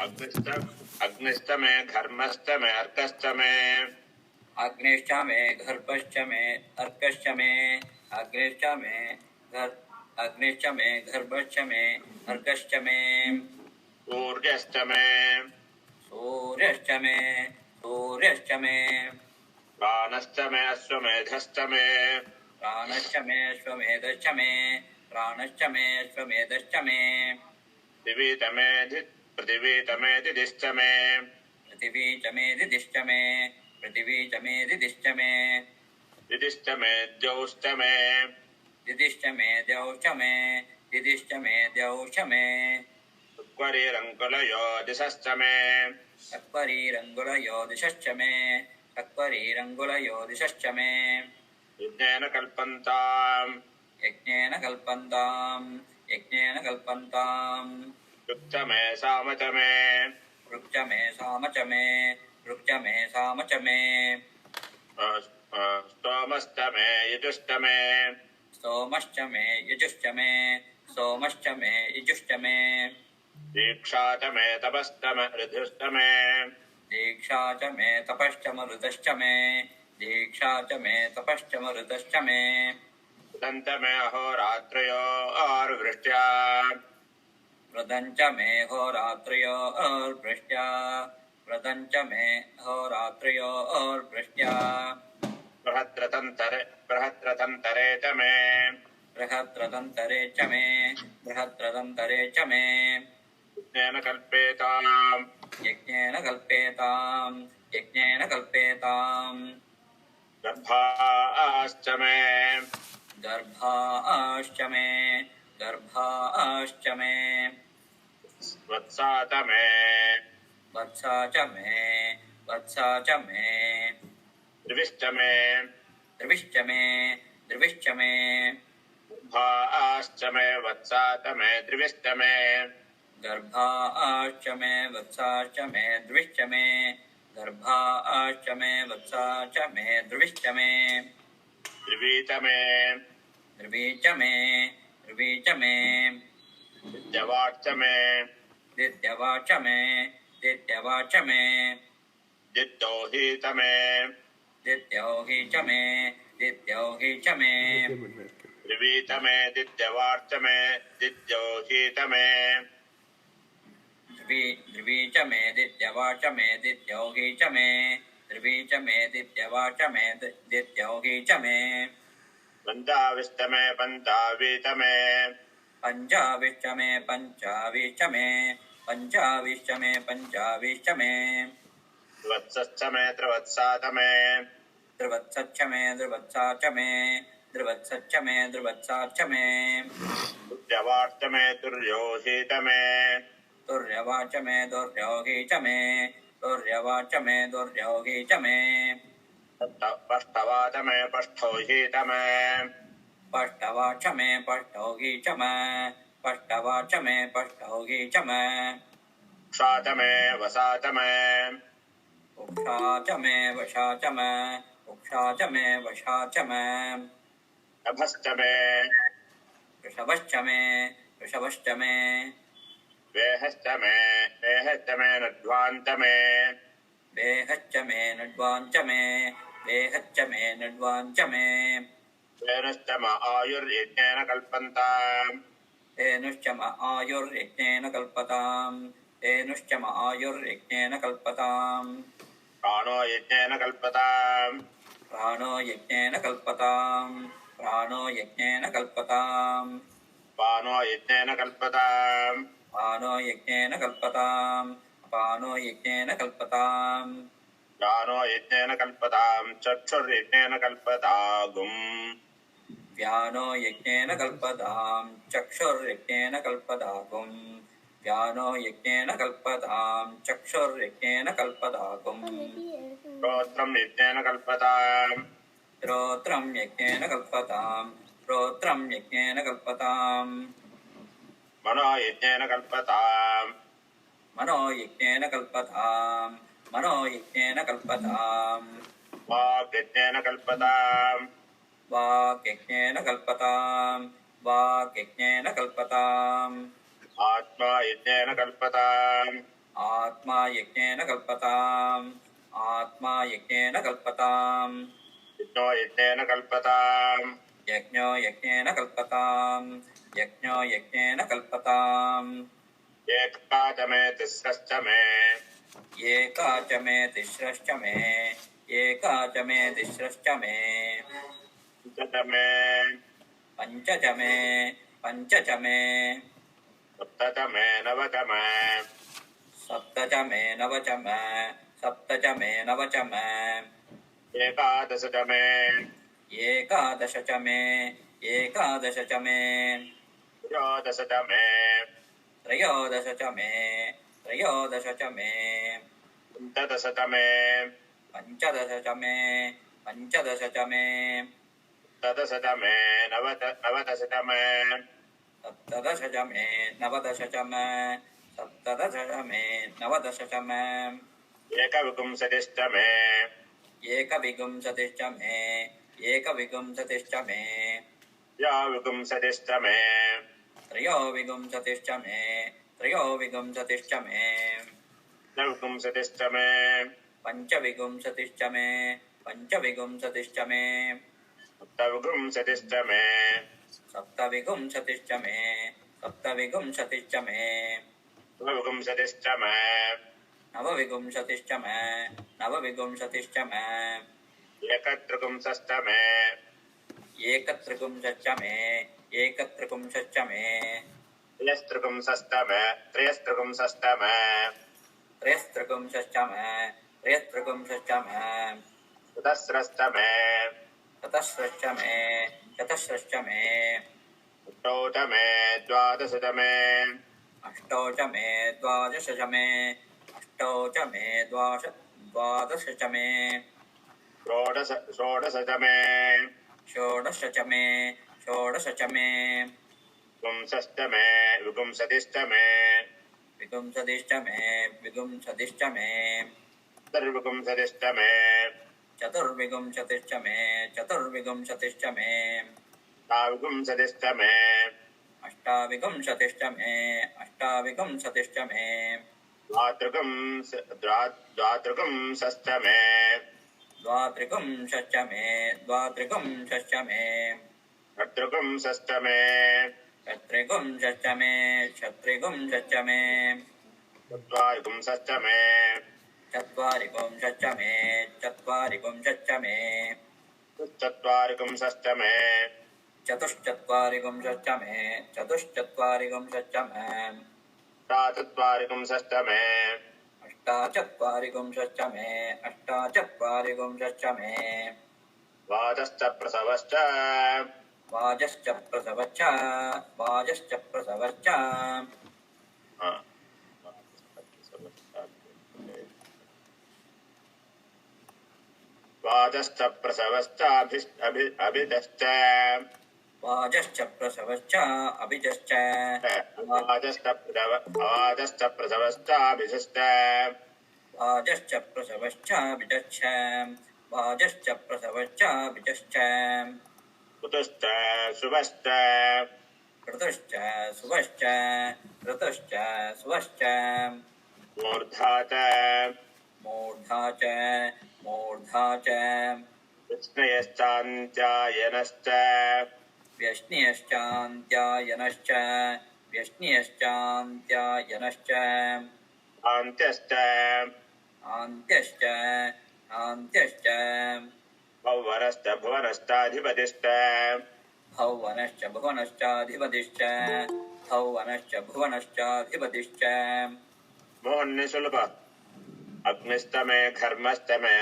अग्निश्च मे घर्मश्च मे अर्कश्च मे अग्निश्च मे गर्भश्च मे अर्कश्च मे अग्निश्च मे गर्भश्च मे अर्कश्च मे सूर्यश्च मे प्राणश्च मे अश्वमेधश्च मे पृथिवी च मे दिदिश्च मे दिदिश्च मे द्यौश्च मे चत्वरिरङ्कुलयो दिशश्च मे यज्ञेन कल्पन्ताम् युक्त मे साम च मे स्तोमश्च मे यजुश्च मे दीक्षा च मे तपश्च मे ऋधुश्च मे दीक्षा च मे तपश्च मरुतश्च मे दन्त मे अहोरात्रयो आर्वृष्ट्या वृदञ्च मे होरात्रयोर्वृष्ट्या बृहद्रतन्तरे च मे यज्ञेन कल्पेताम् गर्भाश्च मे वत्सा च मे द्विश्च मे गर्भाश्च मे वत्सा च मे द्विश्च मे द्विवी च मे दित्यवाच्च मे दित्यौहि च मे द्विवी च मे दित्यवाच्च मे दित्यौहि च मे पञ्चाविश्च मे पञ्चावी च मे त्रिवत्सश्च मे त्रिवत्सा च मे तुर्यवाच्च मे तुर्योहि च मे पष्टवा च मे पष्ठौहि च मे उक्षा च मे वसा च मे नभश्च मे वेहश्च मे नड्वाञ्च मे वेनुश्च म आयुर्यज्ञेन कल्पन्ताम् प्राणो यज्ञेन कल्पताम् प्राणो यज्ञेन कल्पताम् पानो यज्ञेन कल्पताम् पानो यज्ञेन कल्पताम् चक्षुर्यज्ञेन कल्पतागुम् व्यानो यज्ञेन कल्पताम् चक्षुर्यज्ञेन कल्पतागुम् श्रोत्रम् यज्ञेन कल्पताम् श्रोत्रम् यज्ञेन कल्पताम् मनो यज्ञेन कल्पताम् वाक् यज्ञेन कल्पताम् आत्मा यज्ञेन कल्पताम् आत्मा यज्ञेन कल्पताम् आत्मा यज्ञेन कल्पताम् यज्ञो यज्ञेन कल्पताम् यज्ञो यज्ञेन कल्पताम् यज्ञो यज्ञेन कल्पताम् एका च मे तिस्रश्च मे एका च मे तिस्रश्च मे एका च मे तिस्रश्च मे पञ्च च मे पञ्च च मे पञ्च च मे सप्त च मे नव च मे सप्त च मे नव च मे सप्त च मे नव च मे एकादश च मे एकादश च मे एकादश च मे त्रयोदश च मे त्रयोदश च मे त्रयोदश च मे पञ्चदश च मे पञ्चदश च मे पञ्चदश च मे सप्तदश च मे नवदश च मे सप्तदश च मे नवदश च मे सप्तदश च मे नवदश च मे एकविंशतिश्च मे एकविंशतिश्च मे एकविंशतिश्च मे त्रयोविंशतिश्च मे त्रयोविंशतिश्च मे त्रयोविंशतिश्च मे पञ्चविंशतिश्च मे पञ्चविंशतिश्च मे पञ्चविंशतिश्च मे सप्तविंशतिश्च मे सप्तविंशतिश्च मे सप्तविंशतिश्च मे नवविंशतिश्च मे नवविंशतिश्च मे नवविंशतिश्च मे एकत्रिपुंसश्च मे एकत्रिपुंसश्च मे एकत्रिपुंसश्च मे त्रयस्त्रिपुंसश्च मे त्रयस्त्रिपुंसश्च मे त्रयस्त्रिपुंसश्च मे त्रयस्त्रिपुंसश्च मे चतस्रश्च मे चतस्रश्च मे चतस्रश्च मे अष्टौ च मे द्वादश च मे अष्टौ च मे द्वादश च मे अष्टौ च मे द्वादश च मे षोडश च मे षोडश च मे षोडश च मे विंशश्च मे विंशतिश्च मे विंशतिश्च मे विंशतिश्च मे चतुर्विंशतिश्च मे चतुर्विंशतिश्च मे चतुर्विंशतिश्च मे अष्टाविंशतिश्च मे अष्टाविंशतिश्च मे अष्टाविंशतिश्च मे द्वात्रिपुंसश्च मे द्वात्रिपुंसश्च मे द्वात्रिपुंसश्च मे षट्त्रिपुंसश्च मे षट्त्रिपुंसश्च मे षट्त्रिपुंसश्च मे चत्वारिपुंसश्च मे चत्वारिपुंसश्च मे चत्वारिपुंसश्च मे चत्वारिपुंसश्च मे चतुश्चत्वारिपुंसश्च मे चतुश्चत्वारिपुंसश्च मे अष्टाचत्वारिपुंसश्च मे अष्टाचत्वारिपुंसश्च मे अष्टाचत्वारिपुंसश्च मे वाजश्च प्रसवश्च वाजश्च प्रसवश्च वाजश्च प्रसवश्च वाजश्च प्रसवश्च अभिदश्च वाजश्च प्रसवश्च अभिजश्च वाजश्च प्रसवश्च अभिजश्च वाजश्च प्रसवश्च अभिजश्च वाजश्च प्रसवश्च अभिजश्च ऋतुश्च शुभश्च ऋतुश्च सुवश्च ऋतुश्च सुवश्च मूर्धा च मूर्धा च मूर्धा च विस्मयश्चान्त्यायनश्च व्यश्नियश्चान्त्यायनश्च व्यश्नियश्चान्त्यायनश्च आन्त्यश्च आन्त्यश्च आन्त्यश्च भौवरश्च भुवनश्चाधिपतिश्च भौवनश्च भुवनश्चाधिपतिश्च भौवनश्च भुवनश्चाधिपतिश्च मोहन्निशुल्भ अग्निश्च मे घर्मश्च मे